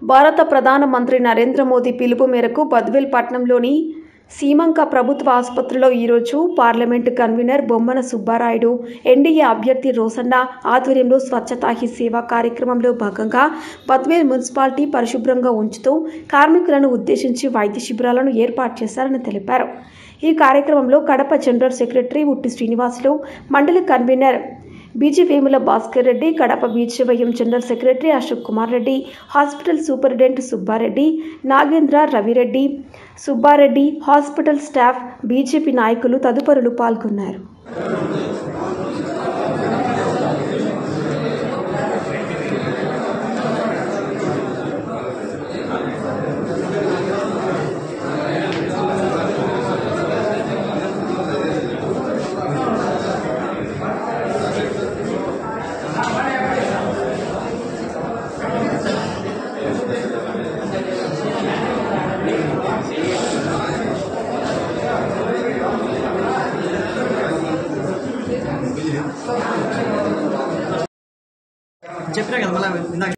భారత ప్రధానమంత్రి నరేంద్ర మోదీ పిలుపు మేరకు బద్వేల్ పట్టణంలోని సీమంక ప్రభుత్వ ఆసుపత్రిలో ఈరోజు parliament convener Bommana Subbarayudu, NDA అభ్యర్థి రోసన్న ఆధ్వర్యంలో స్వచ్ఛతా హీ సేవ కార్యక్రమంలో భాగంగా బద్వేల్ మున్సిపాలిటీ పరిశుభ్రంగా ఉంచుతూ కార్మికులను ఉద్దేశించి వైద్య శిబిరాలను ఏర్పాటు చేశారని తెలిపారు. ఈ కార్యక్రమంలో కడప జనరల్ సెక్రటరీ ఉట్టి శ్రీనివాసులు, మండల convener BG Vemula Bhaskar Reddy, Kadapa BJYM general secretary Ashok Kumar Reddy, hospital superintendent Subbareddy, Nagendra, Ravireddy, Subbareddy, hospital staff, BJP నాయకులు తదుపరులు పాల్గొన్నారు. చెప్పినా కదా మళ్ళీ ఇందాక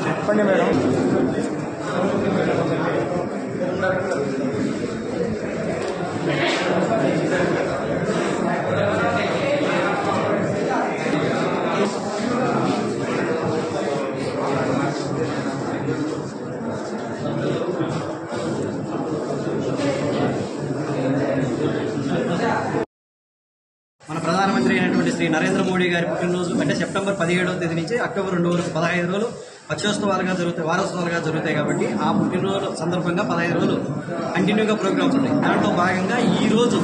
చెప్పండి మేడం. మన ప్రధానమంత్రి అయినటువంటి శ్రీ నరేంద్ర మోడీ గారి పుట్టినరోజు అంటే సెప్టెంబర్ 17వ తేదీ నుంచి అక్టోబర్ 2 వరకు 15 రోజులు వారోత్సవాలుగా జరుగుతాయి. కాబట్టి ఆ పుట్టినరోజు సందర్భంగా 15 రోజులు కంటిన్యూగా ప్రోగ్రామ్స్ ఉంటాయి. దాంట్లో భాగంగా ఈ రోజు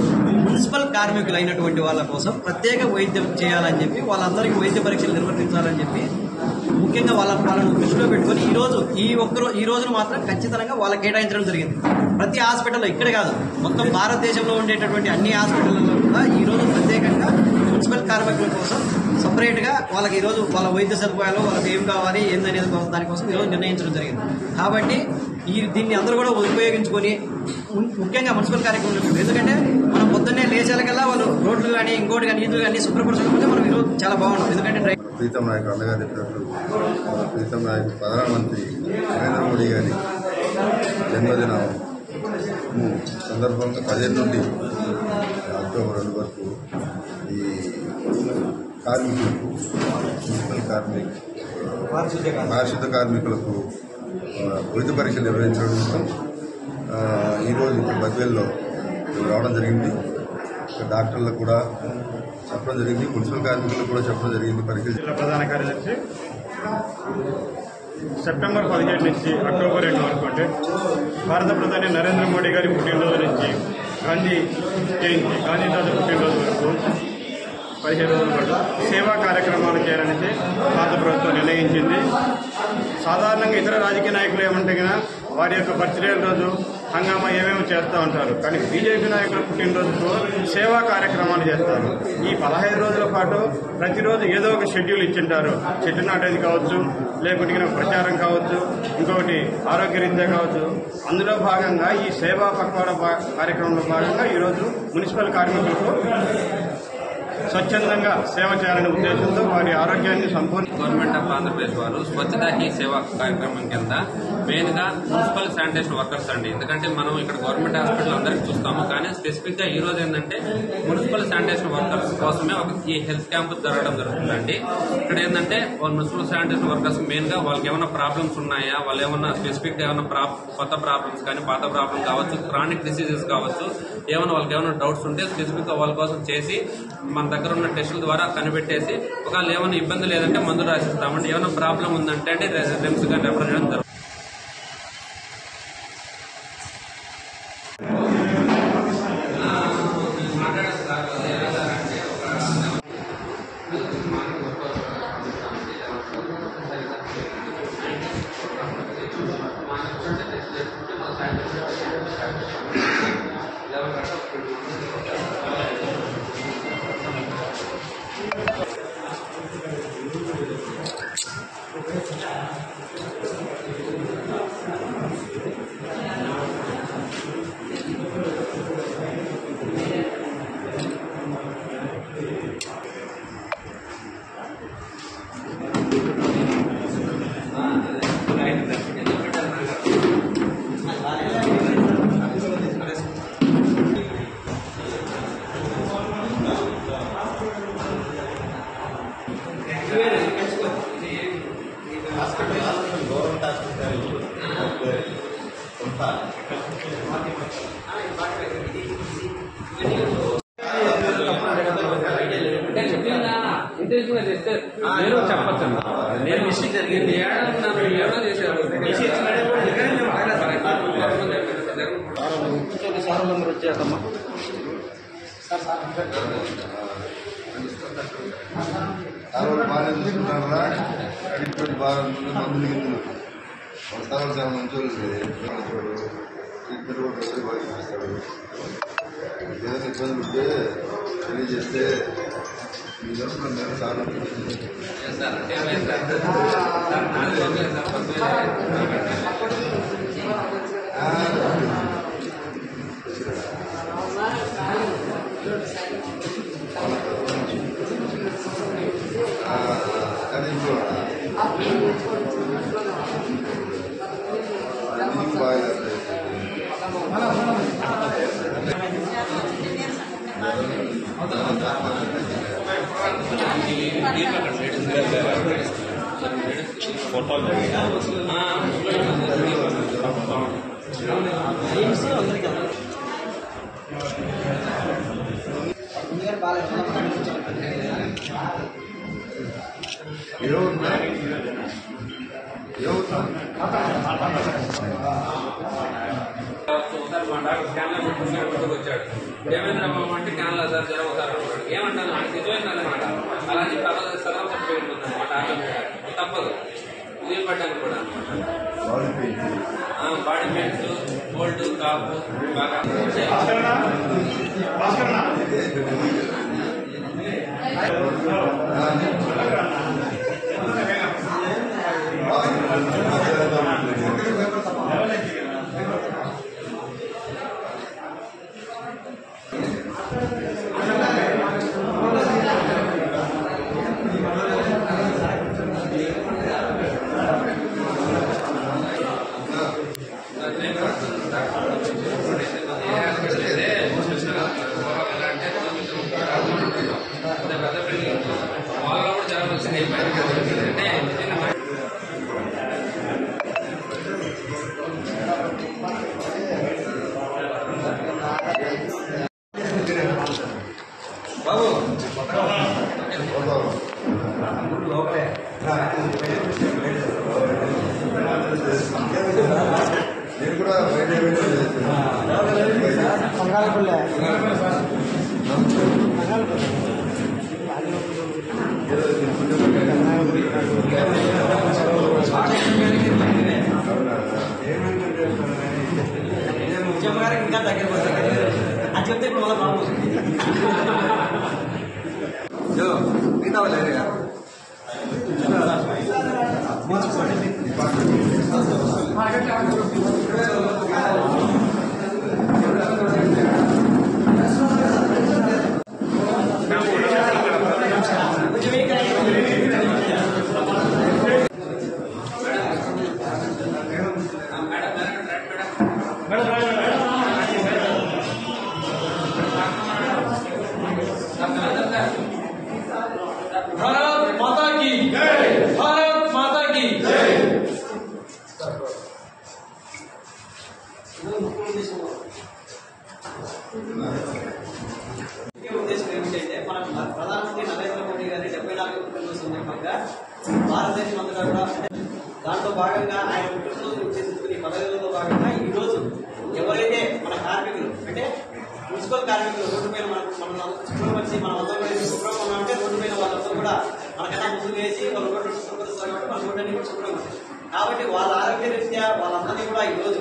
మున్సిపల్ కార్మికులు అయినటువంటి వాళ్ళ కోసం ప్రత్యేక వైద్యం చేయాలని చెప్పి, వాళ్ళందరికీ వైద్య పరీక్షలు నిర్వర్తించాలని చెప్పి, ముఖ్యంగా వాళ్ళను దృష్టిలో పెట్టుకుని ఈ రోజును మాత్రం ఖచ్చితంగా వాళ్ళకి కేటాయించడం జరిగింది. ప్రతి హాస్పిటల్లో, ఇక్కడ కాదు మొత్తం భారతదేశంలో ఉండేటటువంటి అన్ని హాస్పిటల్లో కూడా ఈ రోజు ప్రత్యేకంగా మున్సిపల్ కార్మికుల కోసం సపరేట్ గా వాళ్ళకి ఈరోజు వాళ్ళ వైద్య సదుపాయాలు, వాళ్ళకి ఏం కావాలి ఏందనేది దానికోసం ఈరోజు నిర్ణయించడం జరిగింది. కాబట్టి దీన్ని అందరూ కూడా ఉపయోగించుకొని ముఖ్యంగా మున్సిపల్ కార్యక్రమం, ఎందుకంటే మనం పొద్దున్నే లేచేలకల్లా వాళ్ళు రోడ్లు కానీ ఇంకోటి కానీ ఇల్లు కానీ శుభ్రపరచకపోతే మనం ఈరోజు చాలా బాగున్నాం. ఎందుకంటే ప్రీతం నాయకు అన్నగారు చెప్పినట్లు ప్రీతం నాయకు ప్రధానమంత్రి నరేంద్ర మోడీ గారి జన్మదినం సందర్భంగా 15 నుండి అక్టోబర్ 2 వరకు ఈ కార్మికులకు, మున్సిపల్ పారిశుద్ధ కార్మికులకు వైద్య పరీక్షలు నిర్వహించడం కోసం ఈరోజు ఇక్కడ బద్వేల్లో రావడం జరిగింది. డాక్టర్లకు కూడా చెప్పడం జరిగింది, మున్సిపల్ కార్మికులకు కూడా చెప్పడం జరిగింది. పరీక్షలు ప్రధాన కార్యదర్శి సెప్టెంబర్ 17 నుంచి అక్టోబర్ 2 వరకు అంటే భారత ప్రధాని నరేంద్ర మోడీ గారి పుట్టినరోజు నుంచి గాంధీ తాత పుట్టినరోజు వరకు 15 రోజుల పాటు సేవా కార్యక్రమాలు చేయాలనేసి భారత ప్రభుత్వం నిర్ణయించింది. సాధారణంగా ఇతర రాజకీయ నాయకులు ఏమంటే కదా వారి యొక్క బర్త్డే రోజు హంగామా ఏమేమి చేస్తూ ఉంటారు, కానీ బీజేపీ నాయకుల పుట్టినరోజుకు సేవా కార్యక్రమాలు చేస్తారు. ఈ 15 రోజుల పాటు ప్రతిరోజు ఏదో ఒక షెడ్యూల్ ఇచ్చింటారు. చెట్టు నాటేది కావచ్చు, లేకుంటే ప్రచారం కావచ్చు, ఇంకొకటి ఆరోగ్యరీత్యా కావచ్చు. అందులో భాగంగా ఈ సేవా పక్వాడ కార్యక్రమంలో భాగంగా ఈరోజు మున్సిపల్ కార్మికులకు స్వచ్ఛందంగా సేవ చేయాలనే ఉద్దేశంతో వారి ఆరోగ్యాన్ని సంపూర్ణ గవర్నమెంట్ ఆఫ్ ఆంధ్రప్రదేశ్ వారు స్వచ్ఛతా హీ సేవా కార్యక్రమం కింద మెయిన్ గా మున్సిపల్ శానిటేషన్ వర్కర్స్ అండి. ఎందుకంటే మనం ఇక్కడ గవర్నమెంట్ హాస్పిటల్ అందరికీ చూస్తాము, కానీ స్పెసిఫిక్ గా ఈ రోజు ఏంటంటే మున్సిపల్ శానిటేషన్ వర్కర్స్ కోసమే ఈ హెల్త్ క్యాంప్ జరగడం జరుగుతుందండి. ఇక్కడ ఏంటంటే మున్సిపల్ శానిటేషన్ వర్కర్స్ మెయిన్ గా వాళ్ళకి ఏమైనా ప్రాబ్లమ్స్ ఉన్నాయా, వాళ్ళు ఏమన్నా స్పెసిఫిక్ గా ఏమైనా కొత్త ప్రాబ్లమ్స్ కానీ పాత ప్రాబ్లమ్ కావచ్చు, క్రానిక్ డిసీజెస్ కావచ్చు, ఏమైనా వాళ్ళకి ఏమైనా డౌట్స్ ఉంటే స్పెసిఫిక్ గా వాళ్ళ కోసం చేసి మన దగ్గర ఉన్న టెస్టుల ద్వారా కనిపెట్టేసి ఒకవేళ ఏమైనా ఇబ్బంది లేదంటే మందులు రాసిస్తామండి. ఏమైనా ప్రాబ్లం ఉందంటే రిమ్స్ గా రెఫర్ చేయడం జరుగుతుంది. Level నేను చెప్పచ్చు నేను మిస్టేక్ జరిగింది ఏడో చేశారు సార్ నెంబర్ వచ్చేదమ్మా బాగా చూసుకుంటారా ట్రీట్మెంట్ బాగా మందులు గిందులు మన స్థానాలు చాలా మంచి వాళ్ళు ట్రీట్మెంట్ కూడా ప్రజలు బాగా చూపిస్తాడు. ఏదైనా ఇబ్బందులు ఉంటే తెలియజేస్తే మీ తరఫున నేను చాలా కానీ ఇంట్లో బాగా వచ్చాడు దేవేంద్ర బాబు అంటే క్యాన్లా సార్ జ్వరం అవుతారు ఏమంటాను నిజమైందన్నమాట. అలాంటి సగం సర్టిఫికేట్ ఉందన్నమాట. తప్పదు ఇది పడ్డాను కూడా బాడీ పెయిన్స్ కోల్డ్ కాపు బాగా నేను కూడా ఇంకా దగ్గర అది చెప్తే ఇప్పుడు మళ్ళీ బాబు మిగతా వాళ్ళు भारत माता की जय, भारत माता की जय। ఉద్దేశం ఏమిటంటే మన ప్రధానమంత్రి నరేంద్ర మోడీ గారి 74వ పుట్టినరోజు సందర్భంగా భారతదేశం అంతటా కూడా దాంట్లో భాగంగా ఆయన పుట్టినరోజు చేసుకుని పదవులలో భాగంగా ఈ రోజు ఎవరైతే మన కార్మికులు అంటే మున్సిపల్ కార్మికులు రోడ్డు మీద మనం శుభ్రపరిచి మనం అందరూ కూడా శుభ్రంగా ఉన్నామంటే రోడ్డు మీద వాళ్ళందరూ కూడా మనకన్నా ముందు వేసి వాళ్ళ రోడ్డు శుభ్రపరుస్తారు కాబట్టి మన రోడ్డు శుభ్రంగా ఉంది కాబట్టి వాళ్ళ ఆరోగ్య రీత్యా వాళ్ళందరినీ కూడా ఈ రోజు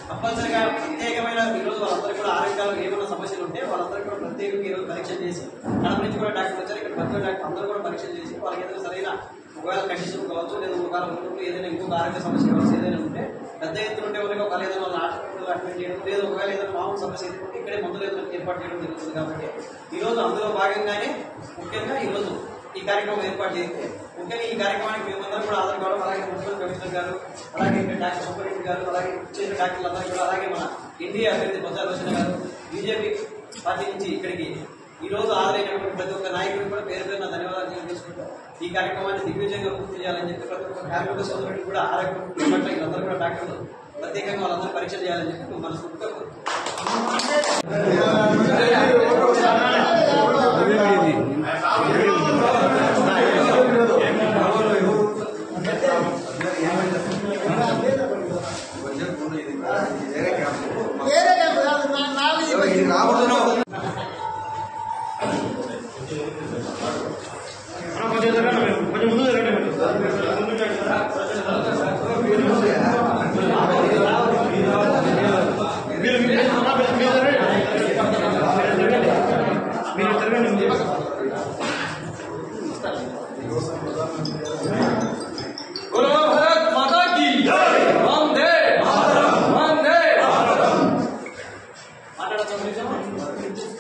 కంపల్సరిగా ప్రత్యేకమైన ఈ రోజు వాళ్ళందరూ కూడా ఆరోగ్యాలు ఏమైనా సమస్యలు ఉంటే వాళ్ళందరూ కూడా ప్రత్యేకంగా ఈ రోజు పరీక్షలు చేసి కడప నుంచి కూడా డాక్టర్ వచ్చారు ఇక్కడ ప్రతి డాక్టర్ అందరూ కూడా పరీక్షలు చేసి వాళ్ళకి ఏదైనా సరైన ఒకవేళ కండిషన్ కావచ్చు, లేదా ఒకవేళ ఉన్నప్పుడు ఏదైనా ఇంకొక ఆరోగ్య సమస్య కావచ్చు, ఏదైనా ఉంటే పెద్ద ఎత్తున ఉంటే వాళ్ళకి ఒకవేళ ఏదైనా వాళ్ళ హాస్పిటల్లో అడ్మిట్ చేయడం, లేదా ఒకవేళ ఏదైనా మామూలు సమస్య ఎదుర్కొంటే ఇక్కడే మందులు ఏర్పాటు చేయడం జరుగుతుంది. కాబట్టి ఈరోజు అందులో భాగంగానే ముఖ్యంగా ఈరోజు ఈ కార్యక్రమం ఏర్పాటు చేస్తే ముఖ్యంగా ఈ కార్యక్రమానికి మేమందరం కూడా హాజరు కావడం, అలాగే మున్సిపల్ కమిషనర్ గారు, అలాగే డాక్టర్ సూపరింటెండెంట్ గారు, అలాగే చేసిన డాక్టర్లందరూ కూడా, అలాగే మన ఎన్డీఏ అభ్యర్థి బొత్స సత్యనారాయణ గారు, బీజేపీ పార్టీ నుంచి ఇక్కడికి ఈ రోజు హాజరైనటువంటి ప్రతి ఒక్క నాయకుడికి కూడా పేరు పేరున ధన్యవాదాలు తెలియజేసుకుంటూ ఈ కార్యక్రమాన్ని దిగ్విజయంగా పూర్తి చేయాలని చెప్పి ప్రతి ఒక్క కార్మిక సోదరుడికి కూడా ఆరోగ్యం పట్ల వీళ్ళందరూ కూడా డాక్టర్లు ప్రత్యేకంగా వాళ్ళందరూ పరీక్షలు చేయాలని చెప్పి మనస్ఫూర్తిగా కొంచెం ముందు మీరు